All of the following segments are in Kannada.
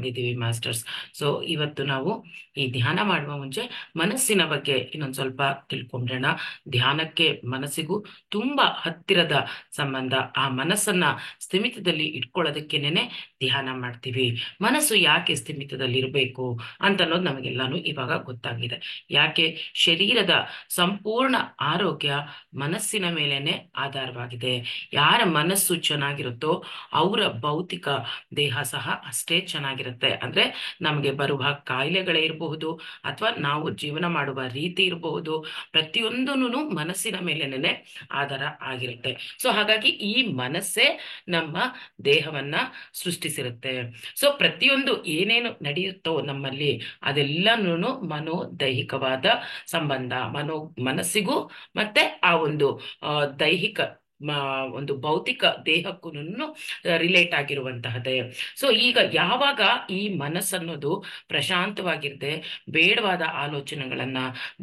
ಇದ್ದೀವಿ ಮಾಸ್ಟರ್ಸ್. ಸೊ ಇವತ್ತು ನಾವು ಈ ಧ್ಯಾನ ಮಾಡುವ ಮುಂಚೆ ಮನಸ್ಸಿನ ಬಗ್ಗೆ ಇನ್ನೊಂದು ಸ್ವಲ್ಪ ತಿಳ್ಕೊಂಡ್ರೋಣ. ಧ್ಯಾನಕ್ಕೆ ಮನಸ್ಸಿಗೂ ತುಂಬಾ ಹತ್ತಿರದ ಸಂಬಂಧ. ಆ ಮನಸ್ಸನ್ನ ಸ್ಥಿಮಿತದಲ್ಲಿ ಇಟ್ಕೊಳ್ಳೋದಕ್ಕೇನೆ ಧ್ಯಾನ ಮಾಡ್ತೀವಿ. ಮನಸ್ಸು ಯಾಕೆ ಸ್ಥಿಮಿತದಲ್ಲಿ ಇರಬೇಕು ಅಂತ ಅನ್ನೋದು ನಮಗೆಲ್ಲಾನು ಇವಾಗ ಗೊತ್ತಾಗಿದೆ. ಯಾಕೆ? ಶರೀರದ ಸಂಪೂರ್ಣ ಆರೋಗ್ಯ ಮನಸ್ಸಿನ ಮೇಲೇನೆ ಆಧಾರವಾಗಿದೆ. ಯಾರ ಮನಸ್ಸು ಚೆನ್ನಾಗಿರುತ್ತೋ ಅವರ ಭೌತಿಕ ದೇಹ ಸಹ ಅಷ್ಟೇ ಚೆನ್ನಾಗಿರುತ್ತೆ. ಅಂದ್ರೆ ನಮಗೆ ಬರುವ ಕಾಯಿಲೆಗಳೇ ಇರಬಹುದು, ಅಥವಾ ನಾವು ಜೀವನ ಮಾಡುವ ರೀತಿ ಇರಬಹುದು, ಪ್ರತಿಯೊಂದೂ ಮನಸ್ಸಿನ ಮೇಲೆನೆ ಆಧಾರ ಆಗಿರುತ್ತೆ. ಸೊ ಹಾಗಾಗಿ ಈ ಮನಸ್ಸೇ ನಮ್ಮ ದೇಹವನ್ನ ಸೃಷ್ಟಿಸಿರುತ್ತೆ. ಸೊ ಪ್ರತಿಯೊಂದು ಏನೇನು ನಡೆಯುತ್ತೋ ನಮ್ಮಲ್ಲಿ ಅದೆಲ್ಲನೂ ಮನೋದೈಹಿಕವಾದ ಸಂಬಂಧ. ಮನಸ್ಸಿಗೂ ಮತ್ತೆ ಆ ಒಂದು ದೈಹಿಕ ಒಂದು ಭೌತಿಕ ದೇಹಕ್ಕೂ ರಿಲೇಟ್ ಆಗಿರುವಂತಹದ್ದೇ. ಸೊ ಈಗ ಯಾವಾಗ ಈ ಮನಸ್ಸನ್ನೋದು ಪ್ರಶಾಂತವಾಗಿರದೆ ಬೇಡವಾದ ಆಲೋಚನೆಗಳನ್ನ,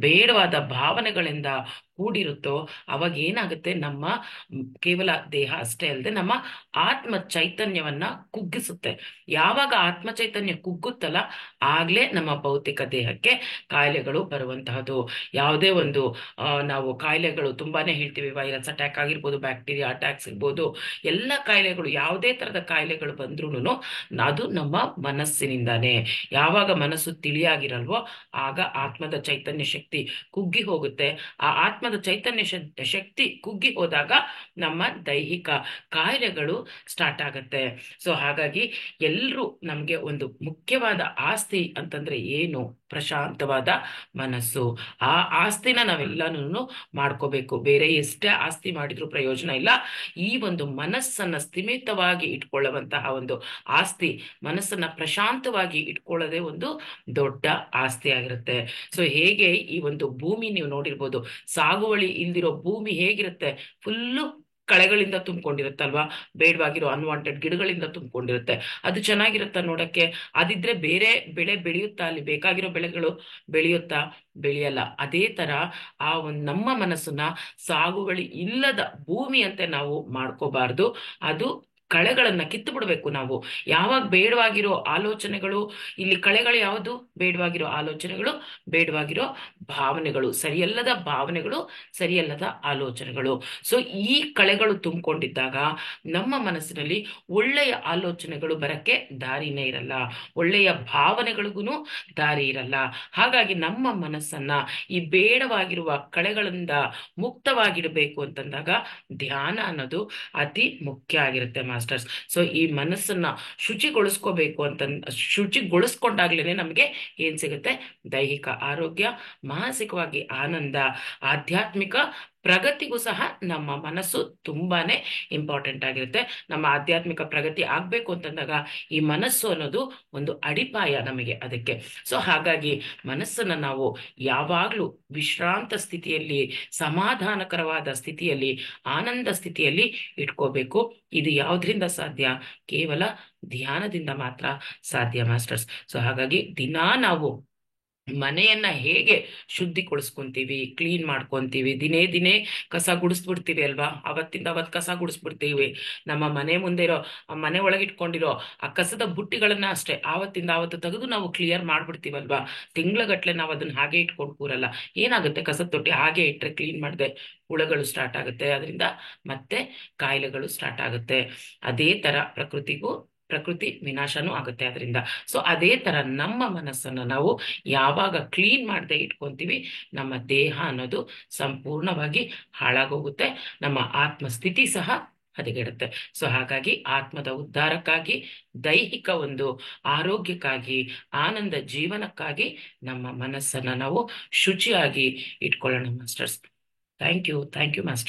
ಬೇಡವಾದ ಭಾವನೆಗಳಿಂದ ಕೂಡಿರುತ್ತೋ ಅವಾಗ ಏನಾಗುತ್ತೆ, ನಮ್ಮ ಕೇವಲ ದೇಹ ಅಷ್ಟೇ ಅಲ್ಲದೆ ನಮ್ಮ ಆತ್ಮ ಚೈತನ್ಯವನ್ನ ಕುಗ್ಗಿಸುತ್ತೆ. ಯಾವಾಗ ಆತ್ಮ ಚೈತನ್ಯ ಕುಗ್ಗುತ್ತಲ್ಲ ಆಗ್ಲೇ ನಮ್ಮ ಭೌತಿಕ ದೇಹಕ್ಕೆ ಕಾಯಿಲೆಗಳು ಬರುವಂತಹದ್ದು. ಯಾವುದೇ ಒಂದು ನಾವು ಕಾಯಿಲೆಗಳು ತುಂಬಾನೇ ಹೇಳ್ತೀವಿ, ವೈರಸ್ ಅಟ್ಯಾಕ್ ಆಗಿರ್ಬೋದು, ಬ್ಯಾಕ್ಟೀರಿಯಾ ಅಟ್ಯಾಕ್ಸ್ ಇರ್ಬೋದು, ಎಲ್ಲ ಕಾಯಿಲೆಗಳು, ಯಾವುದೇ ತರದ ಕಾಯಿಲೆಗಳು ಬಂದ್ರೂ ಅದು ನಮ್ಮ ಮನಸ್ಸಿನಿಂದಾನೇ. ಯಾವಾಗ ಮನಸ್ಸು ತಿಳಿಯಾಗಿರಲ್ವೋ ಆಗ ಆತ್ಮದ ಚೈತನ್ಯ ಶಕ್ತಿ ಕುಗ್ಗಿ ಹೋಗುತ್ತೆ. ಆ ಆತ್ಮದ ಚೈತನ್ಯ ಶಕ್ತಿ ಕುಗ್ಗಿ ಹೋದಾಗ ನಮ್ಮ ದೈಹಿಕ ಕಾಯಿಲೆಗಳು ಸ್ಟಾರ್ಟ್ ಆಗತ್ತೆ. ಸೊ ಹಾಗಾಗಿ ಎಲ್ರೂ ನಮ್ಗೆ ಒಂದು ಮುಖ್ಯವಾದ ಆಸ್ತಿ ಅಂತಂದ್ರೆ ಏನು? ಪ್ರಶಾಂತವಾದ ಮನಸ್ಸು. ಆ ಆಸ್ತಿನ ನಾವೆಲ್ಲಾನು ಮಾಡ್ಕೋಬೇಕು. ಬೇರೆ ಎಷ್ಟೇ ಆಸ್ತಿ ಮಾಡಿದ್ರು ಪ್ರಯೋಜನ ಇಲ್ಲ. ಈ ಒಂದು ಮನಸ್ಸನ್ನ ಸ್ಥಿಮಿತವಾಗಿ ಇಟ್ಕೊಳ್ಳುವಂತಹ ಒಂದು ಆಸ್ತಿ, ಮನಸ್ಸನ್ನ ಪ್ರಶಾಂತವಾಗಿ ಇಟ್ಕೊಳ್ಳೋದೇ ಒಂದು ದೊಡ್ಡ ಆಸ್ತಿ ಆಗಿರುತ್ತೆ. ಸೊ ಹೇಗೆ ಈ ಒಂದು ಭೂಮಿ ನೀವು ನೋಡಿರ್ಬೋದು, ಸಾಗುವಳಿ ಇಲ್ದಿರೋ ಭೂಮಿ ಹೇಗಿರುತ್ತೆ? ಫುಲ್ಲು ಕಳೆಗಳಿಂದ ತುಂಬಿಕೊಂಡಿರುತ್ತಲ್ವಾ, ಬೇಡವಾಗಿರೋ ಅನ್ವಾಂಟೆಡ್ ಗಿಡಗಳಿಂದ ತುಂಬಿಕೊಂಡಿರುತ್ತೆ. ಅದು ಚೆನ್ನಾಗಿರುತ್ತಾ ನೋಡಕ್ಕೆ? ಅದಿದ್ರೆ ಬೇರೆ ಬೆಳೆ ಬೆಳೆಯುತ್ತಾ? ಅಲ್ಲಿ ಬೇಕಾಗಿರೋ ಬೆಳೆಗಳು ಬೆಳೆಯುತ್ತಾ? ಬೆಳೆಯಲ್ಲ. ಅದೇ ತರ ಆ ಒಂದು ನಮ್ಮ ಮನಸ್ಸನ್ನ ಸಾಗುವಳಿ ಇಲ್ಲದ ಭೂಮಿ ಅಂತೆ ನಾವು ಮಾಡ್ಕೋಬಾರ್ದು. ಅದು ಕಳೆಗಳನ್ನ ಕಿತ್ತು ಬಿಡ್ಬೇಕು ನಾವು. ಯಾವಾಗ ಬೇಡವಾಗಿರೋ ಆಲೋಚನೆಗಳು, ಇಲ್ಲಿ ಕಳೆಗಳು ಯಾವುದು? ಬೇಡವಾಗಿರೋ ಆಲೋಚನೆಗಳು, ಬೇಡವಾಗಿರೋ ಭಾವನೆಗಳು, ಸರಿಯಲ್ಲದ ಭಾವನೆಗಳು, ಸರಿಯಲ್ಲದ ಆಲೋಚನೆಗಳು. ಸೊ ಈ ಕಳೆಗಳು ತುಂಬಿಕೊಂಡಿದ್ದಾಗ ನಮ್ಮ ಮನಸ್ಸಿನಲ್ಲಿ ಒಳ್ಳೆಯ ಆಲೋಚನೆಗಳು ಬರಕ್ಕೆ ದಾರಿನೇ ಇರಲ್ಲ, ಒಳ್ಳೆಯ ಭಾವನೆಗಳಿಗೂ ದಾರಿ ಇರಲ್ಲ. ಹಾಗಾಗಿ ನಮ್ಮ ಮನಸ್ಸನ್ನ ಈ ಬೇಡವಾಗಿರುವ ಕಳೆಗಳಿಂದ ಮುಕ್ತವಾಗಿಡಬೇಕು ಅಂತಂದಾಗ ಧ್ಯಾನ ಅನ್ನೋದು ಅತಿ ಮುಖ್ಯ ಆಗಿರುತ್ತೆ ಮಾಸ್ಟರ್ಸ್. ಸೊ ಈ ಮನಸ್ಸನ್ನ ಶುಚಿಗೊಳಿಸ್ಕೋಬೇಕು ಶುಚಿಗೊಳಿಸ್ಕೊಂಡಾಗ್ಲೇನೆ ನಮಗೆ ಏನ್ ಸಿಗುತ್ತೆ? ದೈಹಿಕ ಆರೋಗ್ಯ, ಮಾನಸಿಕವಾಗಿ ಆನಂದ, ಆಧ್ಯಾತ್ಮಿಕ ಪ್ರಗತಿಗೂ ಸಹ ನಮ್ಮ ಮನಸ್ಸು ತುಂಬಾನೇ ಇಂಪಾರ್ಟೆಂಟ್ ಆಗಿರುತ್ತೆ. ನಮ್ಮ ಆಧ್ಯಾತ್ಮಿಕ ಪ್ರಗತಿ ಆಗ್ಬೇಕು ಅಂತಂದಾಗ ಈ ಮನಸ್ಸು ಅನ್ನೋದು ಒಂದು ಅಡಿಪಾಯ ನಮಗೆ ಅದಕ್ಕೆ. ಸೊ ಹಾಗಾಗಿ ಮನಸ್ಸನ್ನ ನಾವು ಯಾವಾಗ್ಲೂ ವಿಶ್ರಾಂತ ಸ್ಥಿತಿಯಲ್ಲಿ, ಸಮಾಧಾನಕರವಾದ ಸ್ಥಿತಿಯಲ್ಲಿ, ಆನಂದ ಸ್ಥಿತಿಯಲ್ಲಿ ಇಟ್ಕೋಬೇಕು. ಇದು ಯಾವ್ದ್ರಿಂದ ಸಾಧ್ಯ? ಕೇವಲ ಧ್ಯಾನದಿಂದ ಮಾತ್ರ ಸಾಧ್ಯ ಮಾಸ್ಟರ್ಸ್. ಸೊ ಹಾಗಾಗಿ ದಿನಾ ನಾವು ಮನೆಯನ್ನ ಹೇಗೆ ಶುದ್ಧಿಗೊಳಿಸ್ಕೊಂತೀವಿ, ಕ್ಲೀನ್ ಮಾಡ್ಕೊಂತೀವಿ, ದಿನೇ ದಿನೇ ಕಸ ಗುಡಿಸ್ಬಿಡ್ತೀವಿ ಅಲ್ವಾ, ಅವತ್ತಿಂದ ಅವತ್ತು ಕಸ ಗುಡಿಸ್ಬಿಡ್ತೀವಿ. ನಮ್ಮ ಮನೆ ಮುಂದೆ ಇರೋ, ಮನೆ ಒಳಗಿಟ್ಕೊಂಡಿರೋ ಆ ಕಸದ ಬುಟ್ಟಿಗಳನ್ನ ಅಷ್ಟೇ ಆವತ್ತಿಂದ ಆವತ್ತು ತೆಗೆದು ನಾವು ಕ್ಲಿಯರ್ ಮಾಡ್ಬಿಡ್ತೀವಲ್ವಾ. ತಿಂಗಳಗಟ್ಲೆ ನಾವು ಅದನ್ನ ಹಾಗೆ ಇಟ್ಕೊಂಡು ಕೂರಲ್ಲ. ಏನಾಗುತ್ತೆ? ಕಸದ ತೊಟ್ಟಿ ಹಾಗೆ ಇಟ್ರೆ, ಕ್ಲೀನ್ ಮಾಡದೆ ಹುಳಗಳು ಸ್ಟಾರ್ಟ್ ಆಗುತ್ತೆ, ಅದರಿಂದ ಮತ್ತೆ ಕಾಯಿಲೆಗಳು ಸ್ಟಾರ್ಟ್ ಆಗುತ್ತೆ. ಅದೇ ತರ ಪ್ರಕೃತಿ ವಿನಾಶನೂ ಆಗುತ್ತೆ ಅದರಿಂದ. ಸೊ ಅದೇ ತರ ನಮ್ಮ ಮನಸ್ಸನ್ನ ನಾವು ಯಾವಾಗ ಕ್ಲೀನ್ ಮಾಡದೆ ಇಟ್ಕೊಂತೀವಿ, ನಮ್ಮ ದೇಹ ಅನ್ನೋದು ಸಂಪೂರ್ಣವಾಗಿ ಹಾಳಾಗೋಗುತ್ತೆ, ನಮ್ಮ ಆತ್ಮಸ್ಥಿತಿ ಸಹ ಹದಗೆಡುತ್ತೆ. ಸೊ ಹಾಗಾಗಿ ಆತ್ಮದ ಉದ್ಧಾರಕ್ಕಾಗಿ, ದೈಹಿಕ ಒಂದು ಆರೋಗ್ಯಕ್ಕಾಗಿ, ಆನಂದ ಜೀವನಕ್ಕಾಗಿ ನಮ್ಮ ಮನಸ್ಸನ್ನ ನಾವು ಶುಚಿಯಾಗಿ ಇಟ್ಕೊಳ್ಳೋಣ ಮಾಸ್ಟರ್ಸ್. Thank you master.